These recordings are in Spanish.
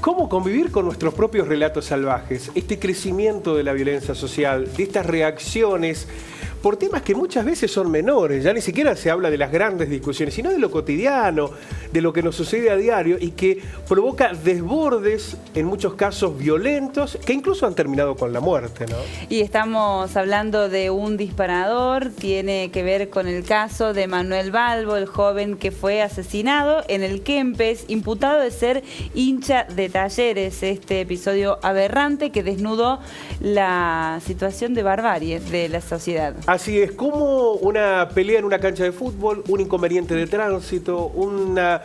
cómo convivir con nuestros propios relatos salvajes, este crecimiento de la violencia social, de estas reacciones por temas que muchas veces son menores, ya ni siquiera se habla de las grandes discusiones, sino de lo cotidiano, de lo que nos sucede a diario y que provoca desbordes, en muchos casos violentos, que incluso han terminado con la muerte, ¿no? Y estamos hablando de un disparador, tiene que ver con el caso de Manuel Balbo, el joven que fue asesinado en el Kempes, imputado de ser hincha de Talleres, este episodio aberrante que desnudó la situación de barbarie de la sociedad. Así es, como una pelea en una cancha de fútbol, un inconveniente de tránsito, una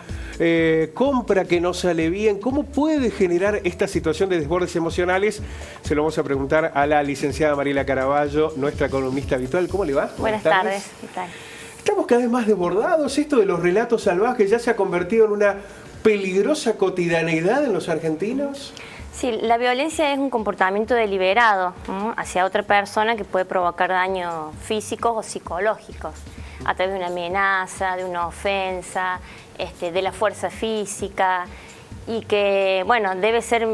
compra que no sale bien, ¿cómo puede generar esta situación de desbordes emocionales? Se lo vamos a preguntar a la licenciada Mariela Caraballo, nuestra columnista habitual. ¿Cómo le va? Buenas tardes. ¿Qué tal? Estamos cada vez más desbordados, esto de los relatos salvajes ya se ha convertido en una peligrosa cotidianeidad en los argentinos. Sí, la violencia es un comportamiento deliberado, ¿no?, hacia otra persona que puede provocar daños físicos o psicológicos a través de una amenaza, de una ofensa, de la fuerza física, y que, bueno, debe ser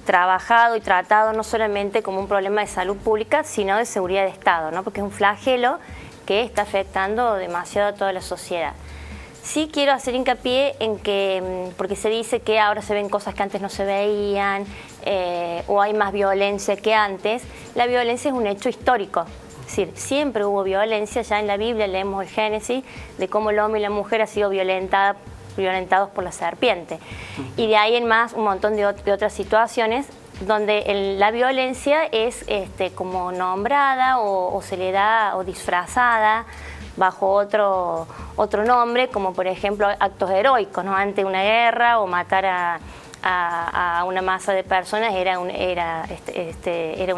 trabajado y tratado no solamente como un problema de salud pública, sino de seguridad de Estado, ¿no?, porque es un flagelo que está afectando demasiado a toda la sociedad. Sí quiero hacer hincapié en que, porque se dice que ahora se ven cosas que antes no se veían, o hay más violencia que antes. La violencia es un hecho histórico, es decir, siempre hubo violencia. Ya en la Biblia leemos el Génesis de cómo el hombre y la mujer han sido violentados por la serpiente. Y de ahí en más un montón de otras situaciones donde la violencia es como nombrada o se le da o disfrazada bajo otro nombre, como por ejemplo actos heroicos, ¿no? Ante una guerra o matar a una masa de personas era un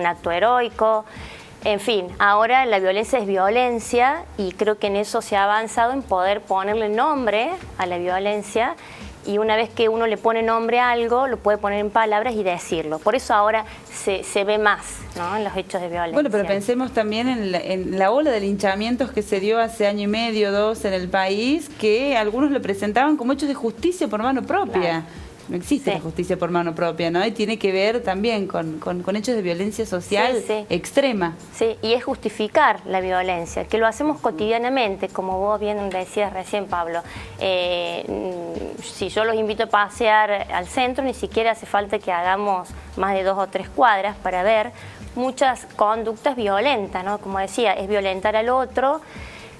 acto heroico. En fin, ahora la violencia es violencia y creo que en eso se ha avanzado en poder ponerle nombre a la violencia. Y una vez que uno le pone nombre a algo, lo puede poner en palabras y decirlo. Por eso ahora se ve más, ¿no?, en los hechos de violencia. Bueno, pero pensemos también en la ola de linchamientos que se dio hace año y medio, 2 en el país, que algunos lo presentaban como hechos de justicia por mano propia. Claro. No existe la justicia por mano propia, ¿no? Y tiene que ver también con hechos de violencia social extrema. Sí, y es justificar la violencia, que lo hacemos cotidianamente, como vos bien decías recién, Pablo. Si yo los invito a pasear al centro, ni siquiera hace falta que hagamos más de 2 o 3 cuadras para ver muchas conductas violentas, ¿no? Como decía, es violentar al otro.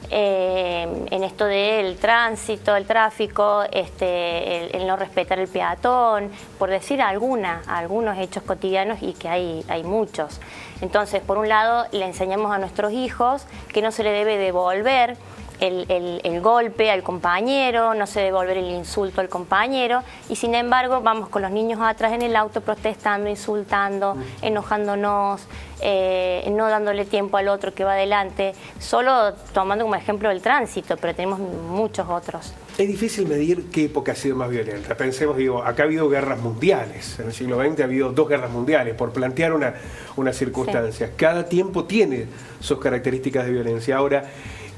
En esto del tránsito, el tráfico, el no respetar el peatón, por decir algunos hechos cotidianos, y que hay muchos. Entonces, por un lado, le enseñamos a nuestros hijos que no se le debe devolver el golpe al compañero, no se debe devolver el insulto al compañero, y sin embargo vamos con los niños atrás en el auto protestando, insultando, enojándonos, no dándole tiempo al otro que va adelante, solo tomando como ejemplo el tránsito, pero tenemos muchos otros. Es difícil medir qué época ha sido más violenta. Pensemos, acá ha habido guerras mundiales. En el siglo XX ha habido 2 guerras mundiales, por plantear una circunstancia. Sí. Cada tiempo tiene sus características de violencia. Ahora,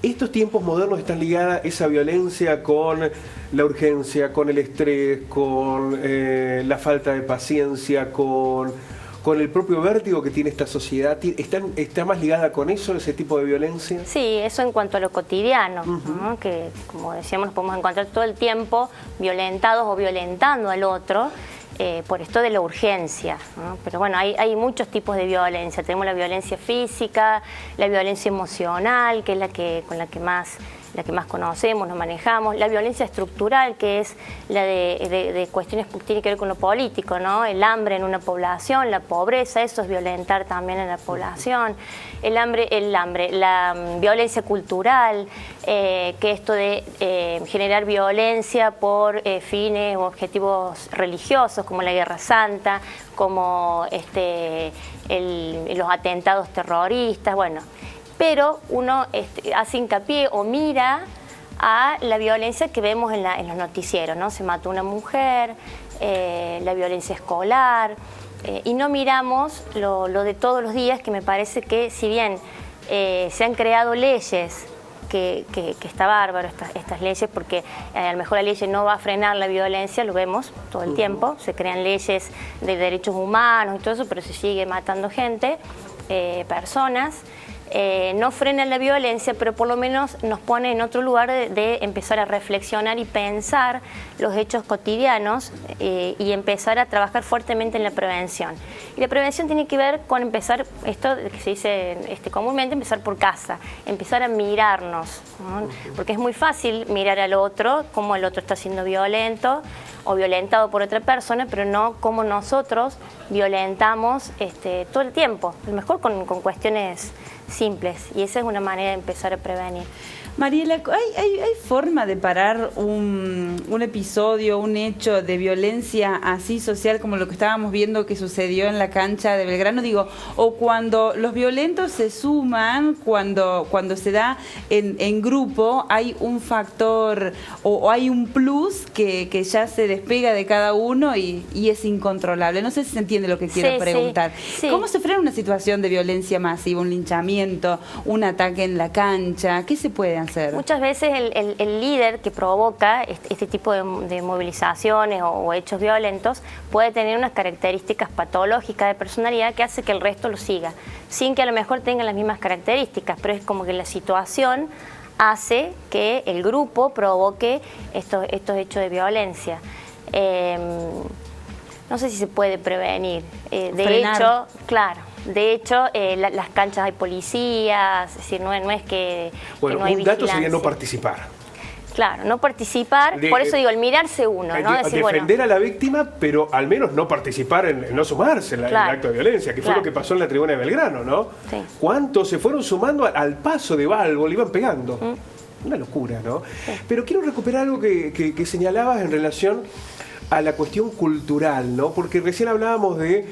estos tiempos modernos están ligadas esa violencia con la urgencia, con el estrés, con la falta de paciencia, con el propio vértigo que tiene esta sociedad. ¿Está más ligada con eso, ese tipo de violencia? Sí, eso en cuanto a lo cotidiano, ¿no?, que como decíamos nos podemos encontrar todo el tiempo violentados o violentando al otro. Por esto de la urgencia, ¿no? Pero bueno, hay muchos tipos de violencia. Tenemos la violencia física, la violencia emocional, que es con la que más conocemos, nos manejamos, la violencia estructural, que es la de cuestiones que tienen que ver con lo político, ¿no? El hambre en una población, la pobreza, eso es violentar también a la población, la violencia cultural, que esto de generar violencia por fines o objetivos religiosos, como la Guerra Santa, como los atentados terroristas, bueno. Pero uno hace hincapié o mira a la violencia que vemos en los noticieros, ¿no? Se mató una mujer, la violencia escolar, y no miramos lo de todos los días, que me parece que si bien se han creado leyes que está bárbaro estas leyes, porque a lo mejor la ley no va a frenar la violencia, lo vemos todo el tiempo, se crean leyes de derechos humanos y todo eso, pero se sigue matando gente, personas. No frena la violencia, pero por lo menos nos pone en otro lugar de empezar a reflexionar y pensar los hechos cotidianos y empezar a trabajar fuertemente en la prevención. Y la prevención tiene que ver con empezar, esto que se dice comúnmente, empezar por casa, empezar a mirarnos, ¿no? Porque es muy fácil mirar al otro, cómo el otro está siendo violento o violentado por otra persona, pero no cómo nosotros violentamos todo el tiempo, a lo mejor con cuestiones simples, y esa es una manera de empezar a prevenir. Mariela, ¿hay forma de parar un episodio, un hecho de violencia así social como lo que estábamos viendo que sucedió en la cancha de Belgrano? Digo, o cuando los violentos se suman, cuando se da en grupo, hay un factor o hay un plus que ya se despega de cada uno y es incontrolable. No sé si se entiende lo que quiero preguntar. Sí. ¿Cómo se frena una situación de violencia masiva, un linchamiento, un ataque en la cancha? ¿Qué se puede hacer? Muchas veces el líder que provoca este tipo de movilizaciones o hechos violentos puede tener unas características patológicas de personalidad que hace que el resto lo siga, sin que a lo mejor tengan las mismas características, pero es como que la situación hace que el grupo provoque estos hechos de violencia. No sé si se puede prevenir. De hecho, claro. De hecho, las canchas hay policías, es decir, no es que bueno, no hay un dato vigilancia. sería no participar. Claro, no participar, por eso digo, el mirarse uno, ¿no? Decir, defender a la víctima, pero al menos no participar, no sumarse en el acto de violencia, que fue lo que pasó en la tribuna de Belgrano, ¿no? Sí. ¿Cuántos se fueron sumando al paso de Balbo, le iban pegando? Una locura, ¿no? Sí. Pero quiero recuperar algo que señalabas en relación a la cuestión cultural, ¿no? Porque recién hablábamos de,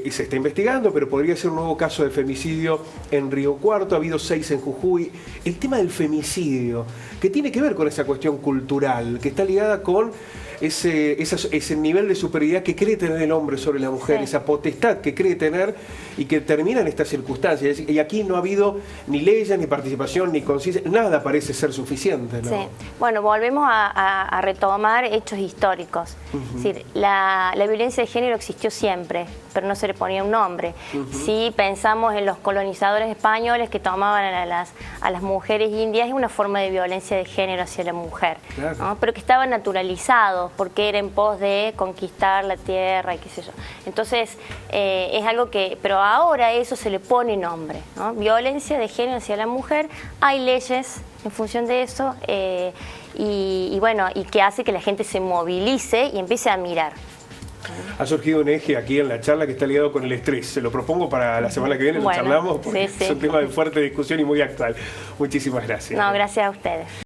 se está investigando, pero podría ser un nuevo caso de femicidio en Río Cuarto, ha habido 6 en Jujuy. El tema del femicidio, que tiene que ver con esa cuestión cultural, que está ligada con ese nivel de superioridad que cree tener el hombre sobre la mujer, esa potestad que cree tener y que termina en estas circunstancias. Y aquí no ha habido ni leyes, ni participación, ni conciencia, nada parece ser suficiente, ¿no? Sí. Bueno, volvemos a retomar hechos históricos. Es decir, la violencia de género existió siempre, pero no se le ponía un nombre. Si pensamos en los colonizadores españoles que tomaban a las mujeres indias, es una forma de violencia de género hacia la mujer, claro, ¿no? Pero que estaba naturalizado, porque era en pos de conquistar la tierra y qué sé yo. Entonces, es algo que, pero ahora eso se le pone nombre, ¿no? Violencia de género hacia la mujer, hay leyes en función de eso, y bueno, y que hace que la gente se movilice y empiece a mirar. Ha surgido un eje aquí en la charla que está ligado con el estrés. Se lo propongo para la semana que viene, lo charlamos, porque es un tema de fuerte discusión y muy actual. Muchísimas gracias. No, gracias a ustedes.